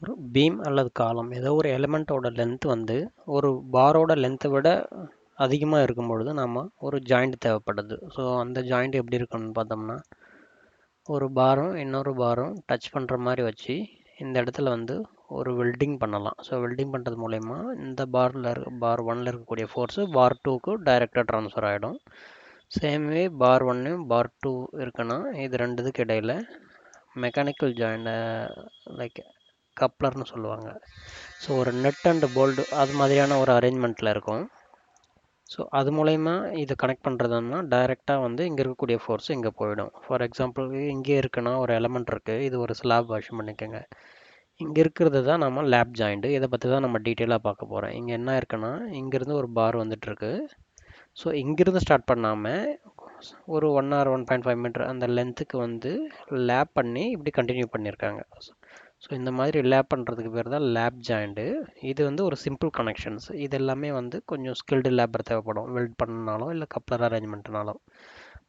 ஒரு பீம் அல்லது காலம் ஏதோ ஒரு எலிமெண்ட்டோட லென்த் வந்து ஒரு பாரோட லென்த்தை விட அதிகமாக இருக்கும் பொழுது நம்ம ஒரு ஜாயிண்ட் தேவைப்படுது. ஸோ அந்த ஜாயிண்ட் எப்படி இருக்கணும்னு பார்த்தோம்னா, ஒரு பாரும் இன்னொரு பாரும் டச் பண்ணுற மாதிரி வச்சு இந்த இடத்துல வந்து ஒரு வெல்டிங் பண்ணலாம். ஸோ வெல்டிங் பண்ணுறது மூலயமா இந்த பார் ஒன்னில் இருக்கக்கூடிய ஃபோர்ஸு பார் டூக்கு டைரெக்டாக ட்ரான்ஸ்ஃபர் ஆகிடும். சேம்வே பார் ஒன்று பார் டூ இருக்குன்னா இது ரெண்டுத்துக்கு இடையில் மெக்கானிக்கல் ஜாயிண்ட் லைக் கப்ளர்னு சொல்லுவாங்க. ஸோ ஒரு நெட் அண்ட் போல்டு அது மாதிரியான ஒரு அரேஞ்ச்மெண்ட்டில் இருக்கும். ஸோ அது மூலயமா இதை கனெக்ட் பண்ணுறதுன்னா டைரெக்டாக வந்து இங்கே இருக்கக்கூடிய ஃபோர்ஸ் இங்கே போயிடும். ஃபார் எக்ஸாம்பிள் இங்கே இருக்குன்னா ஒரு எலமெண்ட் இருக்குது, இது ஒரு ஸ்லாப் வாஷ் பண்ணிக்கோங்க. இங்கே இருக்கிறது தான் நம்ம லேப் ஜாயிண்ட்டு. இதை பற்றி தான் நம்ம டீட்டெயிலாக பார்க்க போகிறோம். இங்கே என்ன இருக்குன்னா இங்கேருந்து ஒரு பார் வந்துட்டுருக்கு. ஸோ இங்கேருந்து ஸ்டார்ட் பண்ணாமல் ஒரு 1 or 1.5 மீட்டர் அந்த லென்த்துக்கு வந்து லேப் பண்ணி இப்படி கண்டினியூ பண்ணியிருக்காங்க. ஸோ இந்த மாதிரி லேப் பண்ணுறதுக்கு பேர் தான் லேப் ஜாயிண்ட்டு. இது வந்து ஒரு சிம்பிள் கனெக்ஷன்ஸ். இது எல்லாமே வந்து கொஞ்சம் ஸ்கில்டு லேபர் தேவைப்படும், வெல்ட் பண்ணனாலும் இல்லை கப்ளர் அரேஞ்ச்மெண்ட்னாலும்.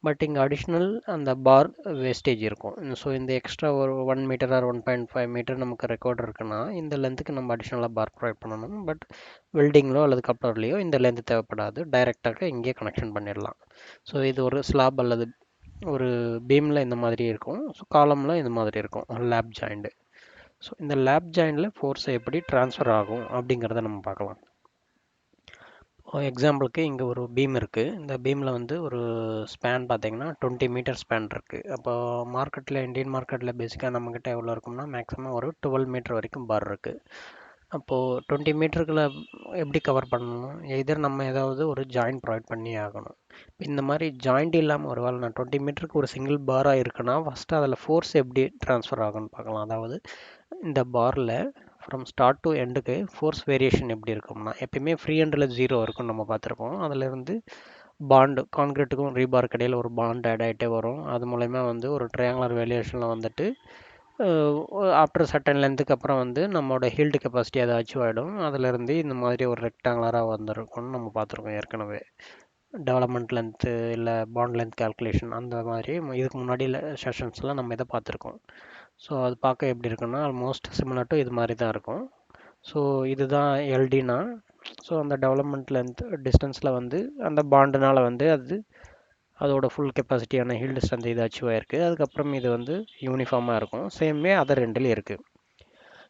பட் இங்கே அடிஷ்னல் அந்த பார் வேஸ்டேஜ் இருக்கும். ஸோ இந்த எக்ஸ்ட்ரா ஒரு 1 மீட்டர் ஆர் 1.5 மீட்டர் நமக்கு ரெக்கார்ட் இருக்குன்னா இந்த லென்த்துக்கு நம்ம அடிஷ்னலாக பார் ப்ரொவைட் பண்ணணும். பட் வெல்டிங்லோ அல்லது கப்ளர்லேயோ இந்த லென்த் தேவைப்படாது, டைரெக்டாக இங்கேயே கனெக்ஷன் பண்ணிடலாம். ஸோ இது ஒரு ஸ்லாப் அல்லது ஒரு பீமில் இந்த மாதிரி இருக்கும். ஸோ காலமில் இந்த மாதிரி இருக்கும் லேப் ஜாயிண்ட்டு. ஸோ இந்த லேப் ஜாயிண்டில் ஃபோர்ஸை எப்படி ட்ரான்ஸ்ஃபர் ஆகும் அப்படிங்கிறத நம்ம பார்க்கலாம். எக்ஸாம்பிளுக்கு இங்கே ஒரு பீம் இருக்குது. இந்த பீமில் வந்து ஒரு ஸ்பேன் பார்த்தீங்கன்னா 20 மீட்டர் ஸ்பேன் இருக்குது. அப்போ மார்க்கெட்டில் இந்தியன் மார்க்கெட்டில் பேசிக்காக நம்மக்கிட்ட எவ்வளோ இருக்கும்னா மேக்ஸிமம் ஒரு 12 மீட்டர் வரைக்கும் பார் இருக்குது. அப்போது 20 மீட்டருக்குள்ள எப்படி கவர் பண்ணணும்? எதர் நம்ம ஏதாவது ஒரு ஜாயிண்ட் ப்ரொவைட் பண்ணி ஆகணும். இந்த மாதிரி ஜாயிண்ட் இல்லாமல் ஒரு வேளை நான் 20 மீட்டருக்கு ஒரு சிங்கிள் பாராக இருக்குன்னா ஃபஸ்ட்டு அதில் ஃபோர்ஸ் எப்படி ட்ரான்ஸ்ஃபர் ஆகும்னு பார்க்கலாம். அதாவது இந்த பாரில் ஃப்ரம் ஸ்டார்ட் டு எண்டுக்கு ஃபோர்ஸ் வேரியேஷன் எப்படி இருக்கும்னா எப்பயுமே ஃப்ரீ ஹேண்டில் 0 இருக்கும்னு நம்ம பார்த்துருப்போம். அதிலிருந்து பாண்டு கான்கிரீட்டுக்கும் ரீபாருக்கு இடையில் ஒரு பாண்ட் ஆட் ஆகிட்டே வரும். அது மூலயமா வந்து ஒரு ட்ரையாங்குலர் வேரியேஷனில் வந்துட்டு ஆஃப்டர் சர்டன் லென்த்துக்கு அப்புறம் வந்து நம்மளோட ஹீல்டு கெப்பாசிட்டி அதை அச்சீவ் ஆகிடும். அதிலிருந்து இந்த மாதிரி ஒரு ரெக்டாங்குலராக வந்திருக்கும்னு நம்ம பார்த்துருக்கோம் ஏற்கனவே. டெவலப்மெண்ட் லென்த்து இல்லை பாண்ட் லென்த் கால்குலேஷன் அந்த மாதிரி இதுக்கு முன்னாடி செஷன்ஸ்லாம் நம்ம இதை பார்த்துருக்கோம். ஸோ அது பார்க்க எப்படி இருக்குன்னா ஆல்மோஸ்ட் சிமிலர் டு இது மாதிரி தான் இருக்கும். ஸோ இதுதான் எல்டினா. ஸோ அந்த டெவலப்மெண்ட் லென்த் டிஸ்டன்ஸில் வந்து அந்த பாண்டுனால் வந்து அதோட ஃபுல் கெப்பாசிட்டியான ஹீல்டு ஸ்ட்ரென்த் இது அச்சீவ் ஆகிருக்கு. அதுக்கப்புறம் இது வந்து யூனிஃபார்மாக இருக்கும். சேம்வே அதை ரெண்டுலேயும் இருக்குது.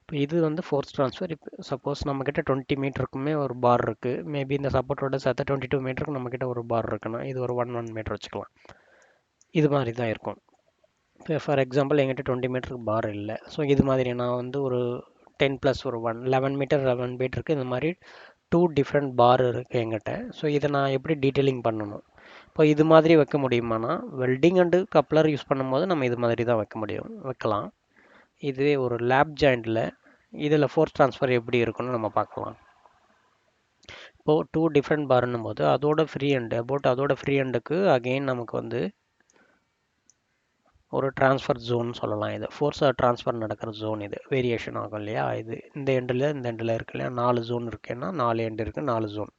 இப்போ இது வந்து ஃபோர்ஸ் ட்ரான்ஸ்ஃபர். இப்போ சப்போஸ் நம்மக்கிட்ட 20 மீட்டருக்குமே ஒரு பார் இருக்குது, மேபி இந்த சப்போர்ட்டோட சேர்த்து 22 மீட்டருக்கு நம்மக்கிட்ட ஒரு பார் இருக்குன்னா இது ஒரு 1 மீட்டர் வச்சுக்கலாம். இது மாதிரி தான் இருக்கும். இப்போ ஃபார் எக்ஸாம்பிள் எங்கிட்ட 20 மீட்டருக்கு பார் இல்லை. ஸோ இது மாதிரி நான் வந்து ஒரு 10 + ஒரு 11 மீட்டர் 11 மீட்டருக்கு இந்த மாதிரி 2 டிஃப்ரெண்ட் பார் இருக்குது எங்கிட்ட. ஸோ இதை நான் எப்படி டீட்டெயிலிங் பண்ணணும்? இப்போ இது மாதிரி வைக்க முடியுமானா வெல்டிங் அண்டு கப்ளர் யூஸ் பண்ணும்போது நம்ம இது மாதிரி தான் வைக்கலாம். இதுவே ஒரு லேப் ஜாயிண்டில் இதில் ஃபோர்ஸ் ட்ரான்ஸ்ஃபர் எப்படி இருக்குன்னு நம்ம பார்க்கலாம். இப்போது 2 டிஃப்ரெண்ட் பார்னும் போது அதோட ஃப்ரீ ஹேண்டுக்கு அகெயின் நமக்கு வந்து ஒரு ட்ரான்ஸ்ஃபர் ஜோன் சொல்லலாம். இது ஃபோர்ஸை ட்ரான்ஸ்ஃபர் நடக்கிற ஜோன். இது வேரியேஷன் ஆகும் இல்லையா? இது இந்த எண்டில் இருக்குது இல்லையா? 4 ஜோன் இருக்குன்னா 4 எண்டு இருக்குது, 4 ஜோன்.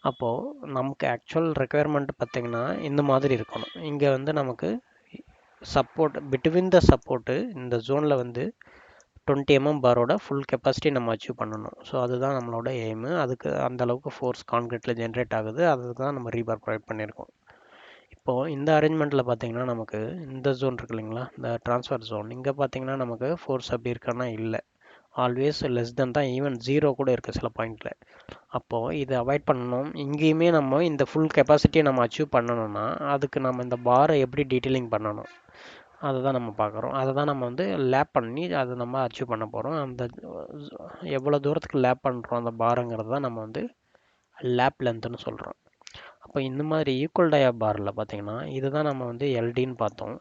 அப்போது நமக்கு ஆக்சுவல் ரெக்குயர்மெண்ட் பார்த்திங்கன்னா இந்த மாதிரி இருக்கணும். இங்கே வந்து நமக்கு சப்போர்ட் பிட்வீன் த சப்போர்ட்டு இந்த ஜோனில் வந்து 20 mm பாரோட ஃபுல் கெப்பாசிட்டி நம்ம அச்சீவ் பண்ணணும். ஸோ அதுதான் நம்மளோட எய்மு. அதுக்கு அந்தளவுக்கு ஃபோர்ஸ் கான்கிரீட்டில் ஜென்ரேட் ஆகுது. அதுக்கு தான் நம்ம ரீபார் ப்ரொவைட் பண்ணியிருக்கோம். இப்போது இந்த அரேஞ்ச்மெண்ட்டில் பார்த்திங்கன்னா நமக்கு இந்த ஜோன் இருக்குது இல்லைங்களா, இந்த ட்ரான்ஸ்ஃபர் ஜோன். இங்கே பார்த்திங்கன்னா நமக்கு ஃபோர்ஸ் அப்படி இருக்கான்னா இல்லை, ஆல்வேஸ் லெஸ் தென் தான், ஈவன் 0 கூட இருக்குது சில பாயிண்டில். அப்போது இதை அவாய்ட் பண்ணணும். இங்கேயுமே நம்ம இந்த ஃபுல் கெப்பாசிட்டியை நம்ம அச்சீவ் பண்ணணும்னா அதுக்கு நம்ம இந்த பாரை எப்படி டீட்டெயிலிங் பண்ணணும் அதை தான் நம்ம பார்க்குறோம். அதை தான் நம்ம வந்து லேப் பண்ணி அதை நம்ம அச்சீவ் பண்ண போகிறோம். அந்த எவ்வளோ தூரத்துக்கு லேப் பண்ணுறோம் அந்த பாருங்கிறது தான் நம்ம வந்து லேப் லென்த்துன்னு சொல்கிறோம். அப்போ இந்த மாதிரி ஈக்குவல் டயா பாரில் பார்த்திங்கன்னா இதுதான் நம்ம வந்து எல்டின்னு பார்த்தோம்.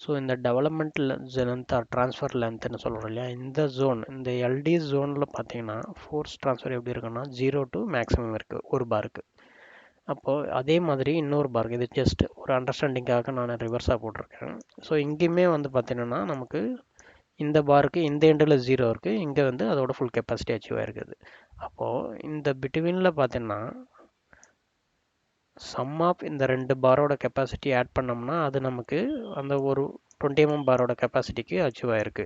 ஸோ இந்த டெவலப்மெண்ட் லென்த் ஆர் ட்ரான்ஸ்ஃபர் லென்த்துன்னு சொல்கிறோம் இல்லையா, இந்த ஜோன், இந்த எல்டி ஜோனில் பார்த்திங்கன்னா ஃபோர்ஸ் ட்ரான்ஸ்ஃபர் எப்படி இருக்குன்னா 0 to மேக்ஸிமம் இருக்குது ஒரு பாருக்கு. அப்போது அதே மாதிரி இன்னொரு பாருக்கு, இது ஜஸ்ட் ஒரு அண்டர்ஸ்டாண்டிங்காக நான் ரிவர்ஸாக போட்டிருக்கேன். ஸோ இங்கேயுமே வந்து பார்த்திங்கன்னா நமக்கு இந்த பாருக்கு இந்த எண்டில் 0 இருக்குது, இங்கே வந்து அதோட ஃபுல் கெப்பாசிட்டி அச்சீவ் ஆகிருக்குது. அப்போது இந்த பிட்வீனில் பார்த்திங்கன்னா சம் ஆஃப் இந்த 2 பாரோட கெப்பாசிட்டி ஆட் பண்ணோம்னா அது நமக்கு அந்த ஒரு 20 mm பாரோட கெப்பாசிட்டிக்கு அச்சீவ் ஆயிருக்கு.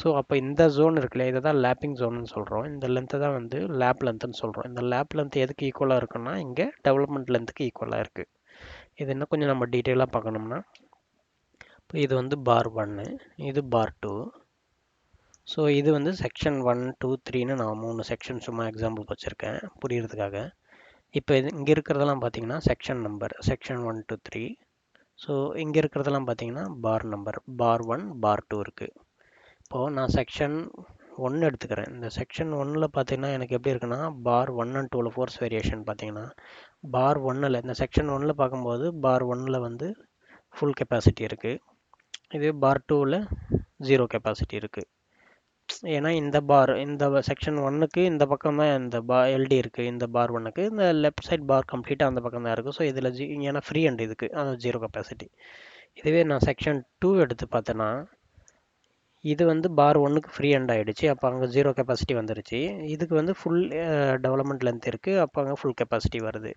ஸோ அப்போ இந்த ஜோன் இருக்குல்ல, இதை தான் லேப்பிங் ஜோன்னு சொல்கிறோம். இந்த லென்த்தை தான் வந்து லேப் லென்த்துன்னு சொல்கிறோம். இந்த லேப் லென்த் எதுக்கு ஈக்குவலாக இருக்குன்னா இங்கே டெவலப்மெண்ட் லென்த்துக்கு ஈக்குவலாக இருக்குது. இது இன்னும் கொஞ்சம் நம்ம டீட்டெயிலாக பார்க்கணும்னா, இப்போ இது வந்து பார் 1, இது பார் 2. ஸோ இது வந்து செக்ஷன் 1, 2, 3ன்னு நான் 3 செக்ஷன் சும்மா எக்ஸாம்பிள் வச்சுருக்கேன் புரியுறதுக்காக. இப்போ இது இங்கே இருக்கிறதெல்லாம் பார்த்தீங்கன்னா section number, section 1 to 3. So இங்கே இருக்கிறதெல்லாம் பார்த்தீங்கன்னா பார் நம்பர், பார் 1, பார் 2 இருக்குது. இப்போது நான் செக்ஷன் 1 எடுத்துக்கிறேன். இந்த செக்ஷன் 1ல் பார்த்தீங்கன்னா எனக்கு எப்படி இருக்குன்னா, பார் 1 and 2ல் ஃபோர்ஸ் வேரியேஷன் பார்த்தீங்கன்னா, பார் 1ல் இந்த செக்ஷன் 1ல் பார்க்கும்போது பார் 1ல் வந்து ஃபுல் கெப்பாசிட்டி இருக்குது. இதே பார் 2ல் 0 கெப்பாசிட்டி இருக்குது. ஏன்னா இந்த செக்ஷன் 1க்கு இந்த பக்கம் தான் இந்த எல்டி இருக்குது. இந்த பார் 1க்கு இந்த லெஃப்ட் சைட் பார் கம்ப்ளீட்டாக அந்த பக்கம் தான் இருக்குது. ஸோ இதில் ஏன்னா ஃப்ரீ அண்ட் இதுக்கு அது 0 கெப்பாசிட்டி. இதுவே நான் செக்ஷன் 2 எடுத்து பார்த்தேன்னா, இது வந்து பார் 1க்கு ஃப்ரீ அண்ட் ஆகிடுச்சு. அப்போ அங்கே 0 கெப்பாசிட்டி வந்துருச்சு. இதுக்கு வந்து ஃபுல் டெவலப்மெண்ட் லென்த் இருக்குது. அப்போ அங்கே ஃபுல் கெப்பாசிட்டி வருது.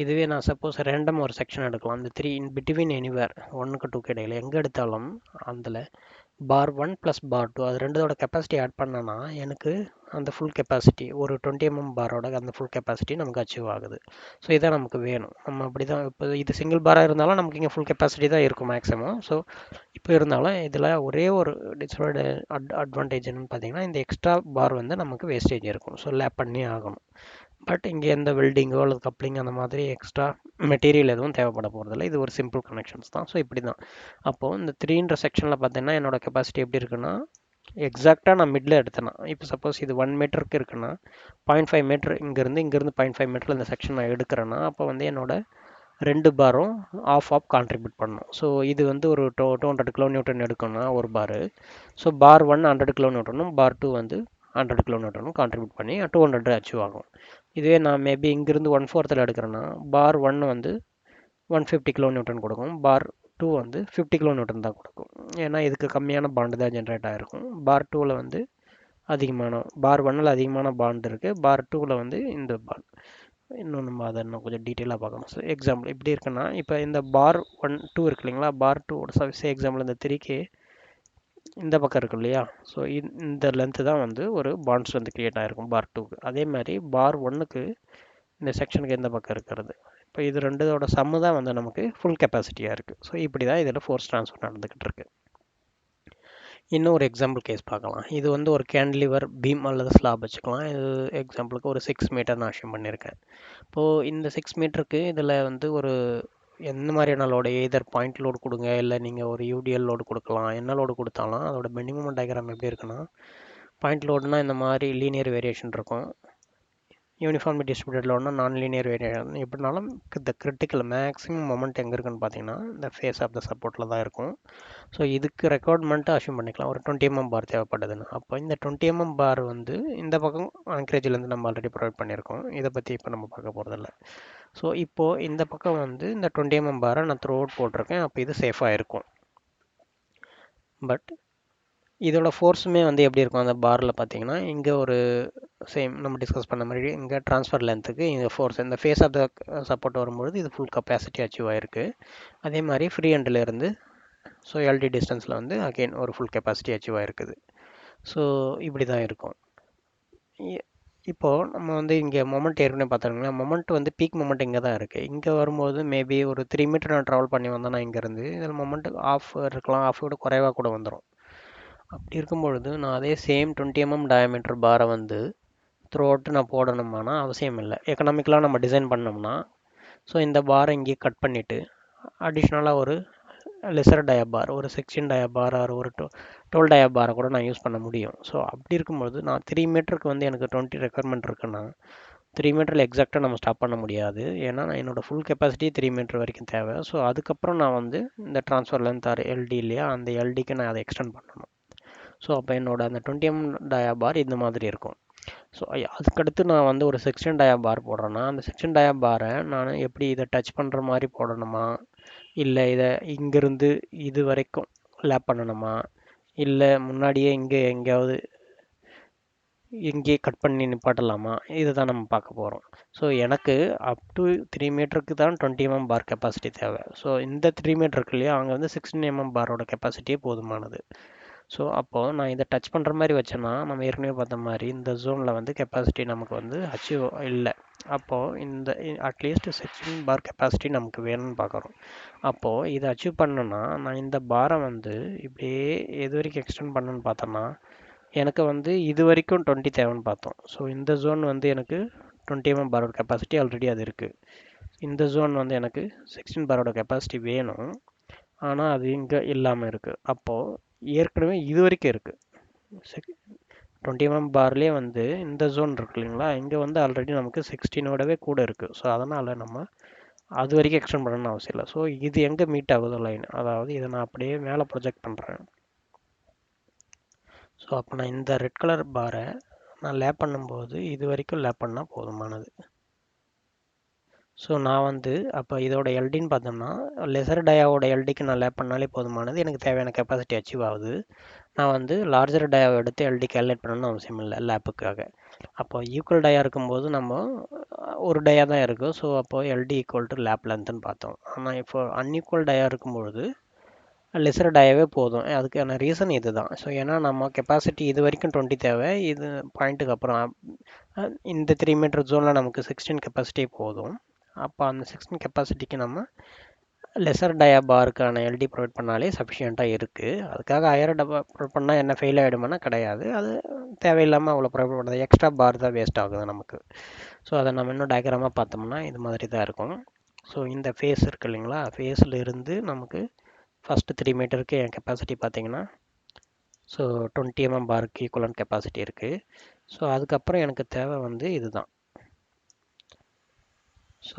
இதுவே நான் சப்போஸ் ரேண்டம் ஒரு செக்ஷன் எடுக்கலாம். இந்த 3 இன் பிட்வீன் எனிவேர் 1க்கு 2க்கு இடையில எங்கே எடுத்தாலும் அதில் பார் 1 ப்ளஸ் பார் 2 அது ரெண்டோட கெப்பாசிட்டி ஆட் பண்ணனா எனக்கு அந்த ஃபுல் கெப்பாசிட்டி ஒரு 20 mm பாரோட அந்த ஃபுல் கெப்பாசிட்டி நமக்கு அச்சீவ் ஆகுது. ஸோ இதான் நமக்கு வேணும். நம்ம அப்படி தான் இப்போ இது சிங்கிள் பாராக இருந்தாலும் நமக்கு இங்கே ஃபுல் கெப்பாசிட்டி தான் இருக்கும் மேக்ஸிமம். ஸோ இப்போ இருந்தாலும் இதில் ஒரே ஒரு அட்வான்டேஜ் என்னன்னு பார்த்தீங்கன்னா, இந்த எக்ஸ்ட்ரா பார் வந்து நமக்கு வேஸ்டேஜ் இருக்கும். ஸோ லேப் பண்ணி ஆகணும். பட் இங்கே எந்த வெல்டிங்கோ அல்லது கப்ளிங் அந்த மாதிரி எக்ஸ்ட்ரா மெட்டீரியல் எதுவும் தேவைப்பட போகிறதில்ல. இது ஒரு சிம்பிள் கனெக்ஷன்ஸ் தான். ஸோ இப்படி தான். அப்போது இந்த 3ன்ற செக்ஷனில் பார்த்தீங்கன்னா என்னோடய கெப்பாசிட்டி எப்படி இருக்குன்னா, எக்ஸாக்டாக நான் மிடில் எடுத்தேன்னா, இப்போ சப்போஸ் இது 1 மீட்டருக்கு இருக்குன்னா 0.5 மீட்டர் இங்கேருந்து 0.5 மீட்டரில் இந்த செக்ஷன் நான் எடுக்கிறேன்னா, அப்போ வந்து என்னோட 2 பாரும் ஆஃப் கான்ட்ரிபியூட் பண்ணணும். ஸோ இது வந்து ஒரு 200 kN எடுக்கணும்னா ஒரு பாரு. ஸோ பார் 1 100 kN, பார் 2 வந்து 100 kN கான்ட்ரிபியூட் பண்ணி 200 அச்சீவ் ஆகும். இதுவே நான் மேபி இங்கிருந்து 1/4 எடுக்கிறேன்னா, பார் 1 வந்து 150 kN கொடுக்கும். பார் 2 வந்து 50 kN தான் கொடுக்கும். ஏன்னா இதுக்கு கம்மியான பாண்டு தான் ஜென்ரேட் ஆகிருக்கும். பார் 2ல் வந்து பார் 1ல் அதிகமான பாண்ட் இருக்குது. பார் 2ல் வந்து இந்த பாண்ட். இன்னும் நம்ம அதை இன்னும் கொஞ்சம் டீட்டெயிலாக பார்க்கணும். ஸோ எக்ஸாம்பிள் இப்படி இருக்குன்னா, இப்போ இந்த பார் 1, 2 இருக்கு இல்லைங்களா, பார் 2 எக்ஸாம்பிள் இந்த 3K இந்த பக்கம் இருக்கு இல்லையா. ஸோ இந்த லென்த்து தான் வந்து ஒரு பாண்ட்ஸ் வந்து கிரியேட் ஆகிருக்கும் பார் 2க்கு. அதே மாதிரி பார் 1க்கு இந்த செக்ஷனுக்கு எந்த பக்கம் இருக்கிறது. இப்போ இது ரெண்டோட சம்மு தான் வந்து நமக்கு ஃபுல் கெப்பாசிட்டியாக இருக்குது. ஸோ இப்படி தான் இதில் ஃபோர்ஸ் ட்ரான்ஸ்ஃபர் நடந்துக்கிட்டு இருக்கு. இன்னும் ஒரு எக்ஸாம்பிள் கேஸ் பார்க்கலாம். இது வந்து ஒரு கேன்டிலிவர் பீம் அல்லது ஸ்லாப் வச்சுக்கலாம். இது எக்ஸாம்பிளுக்கு ஒரு 6 மீட்டர் நான் அஷ்யூம் பண்ணியிருக்கேன். இப்போது இந்த 6 மீட்டருக்கு இதில் வந்து ஒரு எந்த மாதிரியான லோடு, எதர் பாயிண்ட் லோடு கொடுங்க, இல்லை நீங்கள் ஒரு யூடிஎல் லோடு கொடுக்கலாம். என்ன லோடு கொடுத்தாலும் அதோட மினிமம் டயக்ராம் எப்படி இருக்குன்னா, பாயிண்ட் லோடுனா இந்த மாதிரி லீனியர் வேரியேஷன் இருக்கும். யூனிஃபார்ம்லி டிஸ்ட்ரிபியூட்டட் லோடுனா நான் லீனியர் வேரியேஷன். எப்படினாலும் இந்த கிரிட்டிக்கல் மேக்ஸிமம் மொமெண்ட் எங்கே இருக்குன்னு பார்த்தீங்கன்னா இந்த ஃபேஸ் ஆஃப் த சப்போர்ட்டில் தான் இருக்கும். ஸோ இதுக்கு ரெக்குவயர்மெண்ட்டு அஷ்யூம் பண்ணிக்கலாம். ஒரு 20 mm பார் தேவைப்படுதுன்னு. அப்போ இந்த 20 mm பார் வந்து இந்த பக்கம் ஆங்க்ரேஜிலேருந்து நம்ம ஆல்ரெடி ப்ரொவைட் பண்ணியிருக்கோம். இதை பற்றி இப்போ நம்ம பார்க்க போகிறதில்ல. ஸோ இப்போது இந்த பக்கம் வந்து இந்த 20 mm பாரை நான் த்ரூ அவுட் போட்டிருக்கேன். அப்போ இது சேஃபாக இருக்கும். பட் இதோட ஃபோர்ஸுமே வந்து எப்படி இருக்கும் அந்த பாரில் பார்த்தீங்கன்னா, இங்கே ஒரு சேம் நம்ம டிஸ்கஸ் பண்ண மாதிரி இங்கே ட்ரான்ஸ்ஃபர் லென்த்துக்கு இங்கே ஃபோர்ஸ் இந்த ஃபேஸ் ஆஃப் த சப்போர்ட் வரும்பொழுது இது ஃபுல் கெப்பாசிட்டி அச்சீவ் ஆகிருக்கு. அதே மாதிரி ஃப்ரீ ஹேண்டிலேருந்து ஸோ எல்டி டிஸ்டன்ஸில் வந்து அகெயின் ஒரு ஃபுல் கெப்பாசிட்டி அச்சீவ் ஆகிருக்குது. ஸோ இப்படி தான் இருக்கும். இப்போது நம்ம வந்து இங்கே மொமெண்ட் ஏற்கனவே பார்த்துருங்களா, மொமெண்ட் வந்து பீக் மொமெண்ட் இங்கே தான் இருக்குது. இங்கே வரும்போது மேபி ஒரு 3 மீட்டர் நான் ட்ராவல் பண்ணி வந்தேன்னா இங்கேருந்து இதில் மொமெண்ட் ஆஃப் இருக்கலாம், ஆஃப் விட குறைவாக கூட வந்துடும். அப்படி இருக்கும்பொழுது நான் அதே சேம் 20 mm டயாமீட்டர் பாரை வந்து த்ரூ அவுட்டு நான் போடணுமானா அவசியம் இல்லை. எக்கனாமிக்கலாக நம்ம டிசைன் பண்ணோம்னா, ஸோ இந்த பாரை இங்கே கட் பண்ணிவிட்டு அடிஷ்னலாக ஒரு லெசர் டயாபார், ஒரு 16 டயாபார் ஆர் ஒரு 12 டயாபாரை கூட நான் யூஸ் பண்ண முடியும். ஸோ அப்படி இருக்கும்போது நான் 3 மீட்டருக்கு வந்து எனக்கு 20 ரெக்குயர்மெண்ட் இருக்குன்னா 3 மீட்டரில் எக்ஸாக்டாக நம்ம ஸ்டாப் பண்ண முடியாது. ஏன்னா என்னோடய ஃபுல் கெப்பாசிட்டி 3 மீட்டர் வரைக்கும் தேவை. ஸோ அதுக்கப்புறம் நான் வந்து இந்த ட்ரான்ஸ்ஃபர் லென்த் ஆர் எல்டி இல்லையா, அந்த எல்டிக்கு நான் அதை எக்ஸ்டெண்ட் பண்ணணும். ஸோ அப்போ என்னோட அந்த 20 mm டயாபார் இந்த மாதிரி இருக்கும். ஸோ அதுக்கடுத்து நான் வந்து ஒரு 16 டயாபார் போடுறேன்னா அந்த 16 டயாபாரை நான் எப்படி இதை டச் பண்ணுற மாதிரி போடணுமா, இல்லை இதை இங்கேருந்து இது வரைக்கும் லேப் பண்ணணுமா, இல்லை முன்னாடியே இங்கே எங்கேயாவது இங்கேயே கட் பண்ணி நிப்பாட்டலாமா, இதுதான் நம்ம பார்க்க போகிறோம். ஸோ எனக்கு அப் டு 3 மீட்டருக்கு தான் 20 பார் கெப்பாசிட்டி தேவை. ஸோ இந்த 3 மீட்டர் இருக்கு இல்லையா, அங்கே வந்து 16 பாரோட கெப்பாசிட்டியே போதுமானது. ஸோ அப்போது நான் இதை டச் பண்ணுற மாதிரி வச்சேன்னா, நம்ம ஏற்கனவே பார்த்த மாதிரி இந்த ஜோனில் வந்து கெப்பாசிட்டி நமக்கு வந்து அச்சீவ் இல்லை. அப்போது இந்த அட்லீஸ்ட் 16 பார் கெப்பாசிட்டி நமக்கு வேணும்னு பார்க்குறோம். அப்போது இதை அச்சீவ் பண்ணணுன்னா நான் இந்த பாரை வந்து இப்படியே எது வரைக்கும் எக்ஸ்டெண்ட் பண்ணணுன்னு பார்த்தோன்னா, எனக்கு வந்து இது வரைக்கும் 20 தேவைன்னு பார்த்தோம். ஸோ இந்த ஜோன் வந்து எனக்கு 20 பாரோட கெப்பாசிட்டி ஆல்ரெடி அது இருக்குது. இந்த ஜோன் வந்து எனக்கு 16 பாரோட கெப்பாசிட்டி வேணும், ஆனால் அது இங்கே இல்லாமல் இருக்குது. அப்போது ஏற்கனவே இது வரைக்கும் இருக்குது 20 பார்லேயே வந்து இந்த ஜோன் இருக்கு இல்லைங்களா, இங்கே வந்து ஆல்ரெடி நமக்கு 16ஓடவே கூட இருக்குது. ஸோ அதனால் நம்ம அது வரைக்கும் எக்ஸ்டெண்ட் பண்ணணும்னு அவசியம் இல்லை. ஸோ இது எங்கே மீட் ஆகுதோ லைன், அதாவது இதை நான் அப்படியே மேலே ப்ரொஜெக்ட் பண்ணுறேன். ஸோ அப்போ நான் இந்த ரெட் கலர் பாரை நான் லேப் பண்ணும்போது இது வரைக்கும் லேப் பண்ணால் போதுமானது. ஸோ நான் வந்து அப்போ இதோட எல்டின்னு பார்த்தோம்னா, லெசர் டயாவோட எல்டிக்கு நான் லேப் பண்ணாலே போதுமானது. எனக்கு தேவையான கெப்பாசிட்டி அச்சீவ் ஆகுது. நான் வந்து லார்ஜர் டயாவை எடுத்து எல்டி கேல்குலேட் பண்ணணும்னு அவசியம் இல்லை லேப்புக்காக. அப்போ ஈக்குவல் டயா இருக்கும்போது நம்ம ஒரு டயா தான் இருக்குது. ஸோ அப்போது எல்டி ஈக்குவல் டு லேப் லென்த்துன்னு பார்த்தோம். ஆனால் இப்போ அன்ஈக்குவல் டயா இருக்கும்பொழுது லெசர் டயாவே போதும். அதுக்கான ரீசன் இது தான். ஸோ ஏன்னா நம்ம கெப்பாசிட்டி இது வரைக்கும் 20 தேவை. இது பாயிண்ட்டுக்கு அப்புறம் இந்த 3 மீட்டர் ஜோனில் நமக்கு 16 கெப்பாசிட்டி போதும். அப்போ அந்த 16 கெப்பாசிட்டிக்கு நம்ம லெசர் டயா பாருக்கான எல்டி ப்ரொவைட் பண்ணாலே சஃபிஷியண்ட்டாக இருக்குது. அதுக்காக ஹையர் டபா ப்ரொவைட் பண்ணால் என்ன ஃபெயில் ஆகிடுமானா கிடையாது. அது தேவையில்லாமல் அவ்வளோ ப்ரொவைட் பண்ணது எக்ஸ்ட்ரா பார் தான் வேஸ்ட் ஆகுது நமக்கு. ஸோ அதை நம்ம இன்னும் டயக்ராமாக பார்த்தோம்னா இது மாதிரி தான் இருக்கும். ஸோ இந்த ஃபேஸ் இருக்குது இல்லைங்களா, ஃபேஸில் இருந்து நமக்கு ஃபஸ்ட்டு 3 மீட்டருக்கு என் கெப்பாசிட்டி பார்த்தீங்கன்னா, ஸோ 20 பாருக்கு ஈக்குவலன்ட் கெப்பாசிட்டி இருக்குது. ஸோ அதுக்கப்புறம் எனக்கு தேவை வந்து இதுதான். ஸோ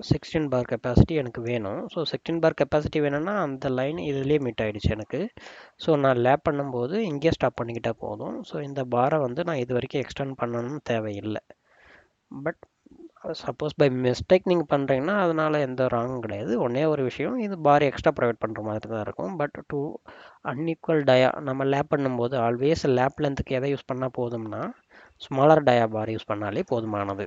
16 பார் கெப்பாசிட்டி எனக்கு வேணும். ஸோ 16 பார் கெப்பாசிட்டி வேணும்னா அந்த லைன் இதுலேயே மீட் ஆகிடுச்சு எனக்கு. ஸோ நான் லேப் பண்ணும்போது இங்கே ஸ்டாப் பண்ணிக்கிட்டால் போதும். ஸோ இந்த பாரை வந்து நான் இது வரைக்கும் எக்ஸ்டெண்ட் பண்ணணும்னு தேவையில்லை. பட் சப்போஸ் பை மிஸ்டேக் நீங்கள் பண்ணுறீங்கன்னா அதனால் எந்த ராங்கும் கிடையாது. ஒன்றே ஒரு விஷயம், இது பார் எக்ஸ்ட்ரா ப்ரொவைட் பண்ணுற மாதிரி தான் இருக்கும். பட் டூ அன்இக்குவல் டயா நம்ம லேப் பண்ணும்போது ஆல்வேஸ் லேப் லென்த்துக்கு எதை யூஸ் பண்ணால் போதும்னா ஸ்மாலர் டயா பார் யூஸ் பண்ணாலே போதுமானது.